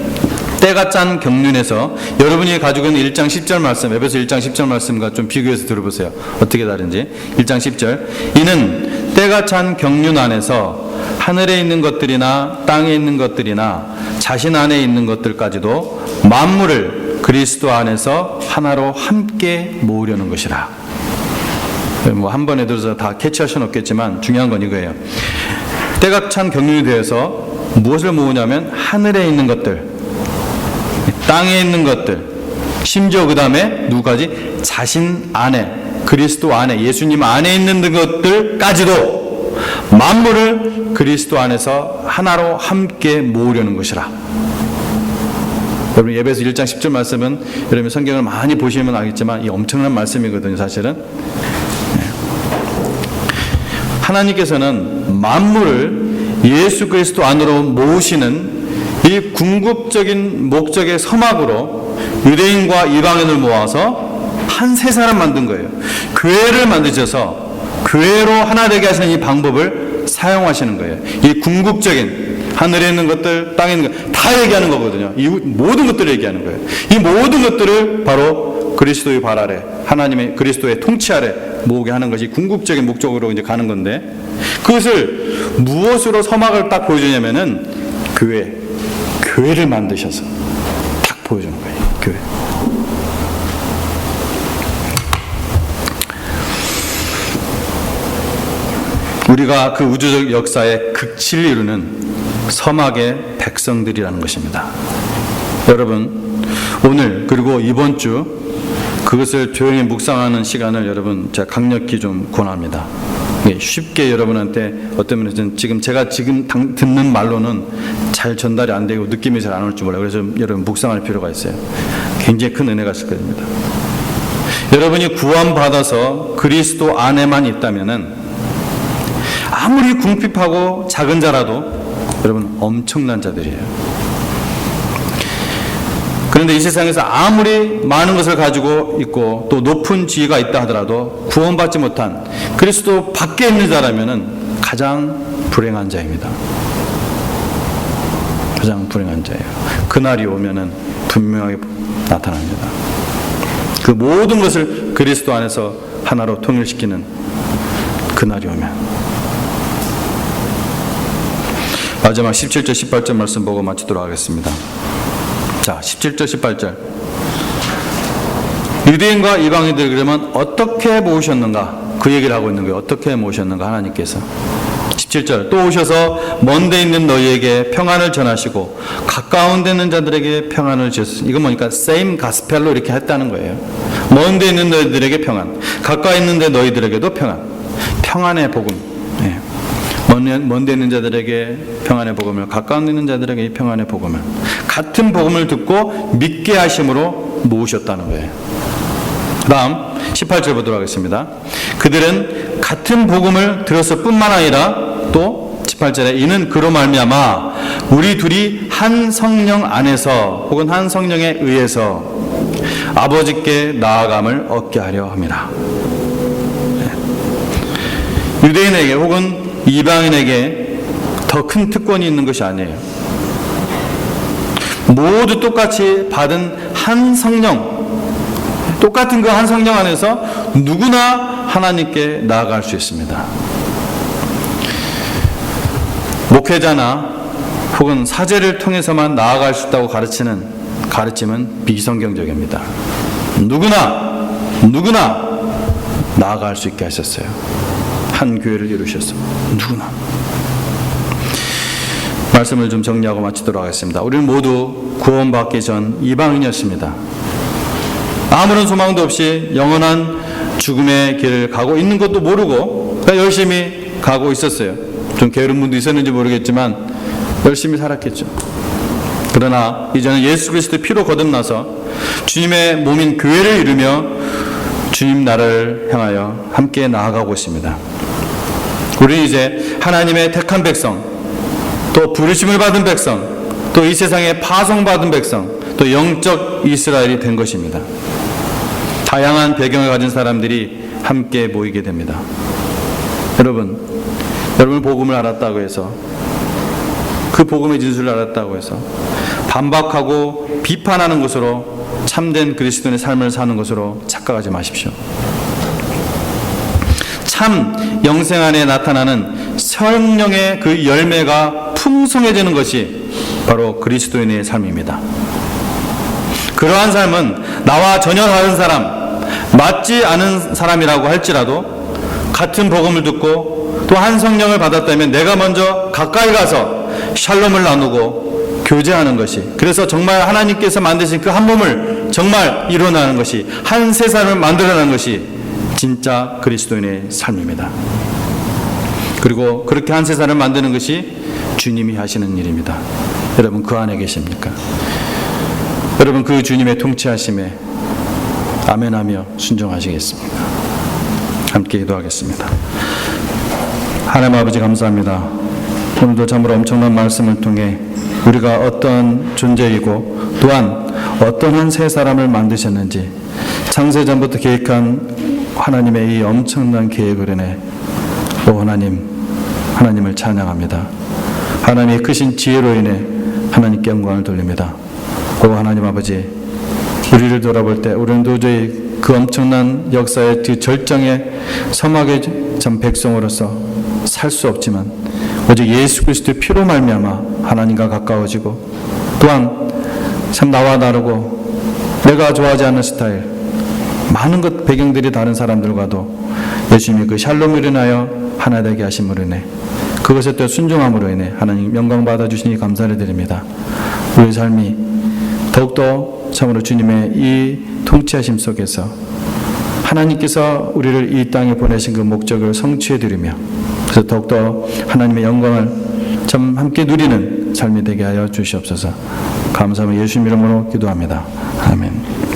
때가 짠 경륜에서, 여러분이 가지고 있는 1장 10절 말씀, 에베소 1장 10절 말씀과 좀 비교해서 들어보세요. 어떻게 다른지. 1장 10절. 이는 때가 찬 경륜 안에서 하늘에 있는 것들이나 땅에 있는 것들이나 자신 안에 있는 것들까지도 만물을 그리스도 안에서 하나로 함께 모으려는 것이라. 뭐 한 번에 들어서 다 캐치할 수는 없겠지만 중요한 건 이거예요. 때가 찬 경륜이 되어서 무엇을 모으냐면 하늘에 있는 것들, 땅에 있는 것들, 심지어 그 다음에 누구까지? 자신 안에, 그리스도 안에, 예수님 안에 있는 것들까지도 만물을 그리스도 안에서 하나로 함께 모으려는 것이라. 여러분, 에베소 1장 10절 말씀은 여러분 성경을 많이 보시면 알겠지만 이 엄청난 말씀이거든요, 사실은. 하나님께서는 만물을 예수 그리스도 안으로 모으시는 이 궁극적인 목적의 서막으로 유대인과 이방인을 모아서 한 세 사람 만든 거예요. 교회를 만드셔서 교회로 하나 되게 하시는 이 방법을 사용하시는 거예요. 이 궁극적인 하늘에 있는 것들, 땅에 있는 것 다 얘기하는 거거든요. 이 모든 것들을 얘기하는 거예요. 이 모든 것들을 바로 그리스도의 발 아래, 하나님의 그리스도의 통치 아래 모으게 하는 것이 궁극적인 목적으로 이제 가는 건데, 그것을 무엇으로 서막을 딱 보여주냐면은 교회를 만드셔서 딱 보여주는 거예요. 교회. 우리가 그 우주적 역사의 극치를 이루는 서막의 백성들이라는 것입니다. 여러분, 오늘 그리고 이번 주 그것을 조용히 묵상하는 시간을 여러분 제가 강력히 좀 권합니다. 쉽게 여러분한테 어떤 면에서는 제가 듣는 말로는 잘 전달이 안 되고 느낌이 잘 안 올 줄 몰라요. 그래서 여러분 묵상할 필요가 있어요. 굉장히 큰 은혜가 있을 겁니다. 여러분이 구원받아서 그리스도 안에만 있다면은 아무리 궁핍하고 작은 자라도 여러분 엄청난 자들이에요. 그런데 이 세상에서 아무리 많은 것을 가지고 있고 또 높은 지위가 있다 하더라도 구원받지 못한 그리스도 밖에 있는 자라면은 가장 불행한 자입니다. 가장 불행한 자예요. 그날이 오면은 분명하게 나타납니다. 그 모든 것을 그리스도 안에서 하나로 통일시키는 그날이 오면. 마지막 17절 18절 말씀 보고 마치도록 하겠습니다. 자, 17절 18절. 유대인과 이방인들 그러면 어떻게 모으셨는가? 그 얘기를 하고 있는 거예요. 어떻게 모으셨는가 하나님께서. 17절. 또 오셔서 먼데 있는 너희에게 평안을 전하시고 가까운 데 있는 자들에게 평안을 주셨으니. 이건 뭐니까 same gospel로 이렇게 했다는 거예요. 먼데 있는 너희들에게 평안, 가까이 있는데 너희들에게도 평안. 평안의 복음. 네. 먼데 있는 자들에게 평안의 복음을, 가까운 데 있는 자들에게 평안의 복음을, 같은 복음을 듣고 믿게 하심으로 모으셨다는 거예요. 다음 18절 보도록 하겠습니다. 그들은 같은 복음을 들었을 뿐만 아니라 또 18절에 이는 그로 말미암아 우리 둘이 한 성령 안에서 혹은 한 성령에 의해서 아버지께 나아감을 얻게 하려 함이라. 유대인에게 혹은 이방인에게 더 큰 특권이 있는 것이 아니에요. 모두 똑같이 받은 한 성령, 똑같은 그 한 성령 안에서 누구나 하나님께 나아갈 수 있습니다. 목회자나 혹은 사제를 통해서만 나아갈 수 있다고 가르치는 가르침은 비성경적입니다. 누구나 나아갈 수 있게 하셨어요. 한 교회를 이루셨어요. 누구나. 말씀을 좀 정리하고 마치도록 하겠습니다. 우리는 모두 구원받기 전 이방인이었습니다. 아무런 소망도 없이 영원한 죽음의 길을 가고 있는 것도 모르고 열심히 가고 있었어요. 좀 게으른 분도 있었는지 모르겠지만 열심히 살았겠죠. 그러나 이제는 예수 그리스도의 피로 거듭나서 주님의 몸인 교회를 이루며 주님 나라를 향하여 함께 나아가고 있습니다. 우리는 이제 하나님의 택한 백성, 또 부르심을 받은 백성, 또 이 세상에 파송받은 백성, 또 영적 이스라엘이 된 것입니다. 다양한 배경을 가진 사람들이 함께 모이게 됩니다. 여러분 복음을 알았다고 해서, 그 복음의 진술을 알았다고 해서 반박하고 비판하는 것으로 참된 그리스도인의 삶을 사는 것으로 착각하지 마십시오. 참 영생 안에 나타나는 성령의 그 열매가 풍성해지는 것이 바로 그리스도인의 삶입니다. 그러한 삶은 나와 전혀 다른 사람, 맞지 않은 사람이라고 할지라도 같은 복음을 듣고 또 한 성령을 받았다면 내가 먼저 가까이 가서 샬롬을 나누고 교제하는 것이, 그래서 정말 하나님께서 만드신 그 한 몸을 정말 이뤄나는 것이, 한 세상을 만들어내는 것이 진짜 그리스도인의 삶입니다. 그리고 그렇게 한 세상을 만드는 것이 주님이 하시는 일입니다. 여러분 그 안에 계십니까? 여러분 그 주님의 통치하심에 아멘하며 순종하시겠습니까? 함께 기도하겠습니다. 하나님 아버지 감사합니다. 오늘도 참으로 엄청난 말씀을 통해 우리가 어떤 존재이고 또한 어떤 한 세 사람을 만드셨는지 창세전부터 계획한 하나님의 이 엄청난 계획을 인해 하나님을 찬양합니다. 하나님의 크신 지혜로 인해 하나님께 영광을 돌립니다. 하나님 아버지, 우리를 돌아볼 때 우리는 도저히 그 엄청난 역사의 그 절정의 성악의 참 백성으로서 살 수 없지만 오직 예수 그리스도의 피로 말미암아 하나님과 가까워지고, 또한 참 나와 다르고 내가 좋아하지 않는 스타일, 많은 것 배경들이 다른 사람들과도 예수님이 그 샬롬을 인하여 하나 되게 하심으로 인해, 그것에 또 순종함으로 인해 하나님 영광 받아주시니 감사를 드립니다. 우리의 삶이 더욱더 참으로 주님의 이 통치하심 속에서 하나님께서 우리를 이 땅에 보내신 그 목적을 성취해 드리며, 그래서 더욱더 하나님의 영광을 참 함께 누리는 삶이 되게 하여 주시옵소서. 감사하며 예수님 이름으로 기도합니다. 아멘.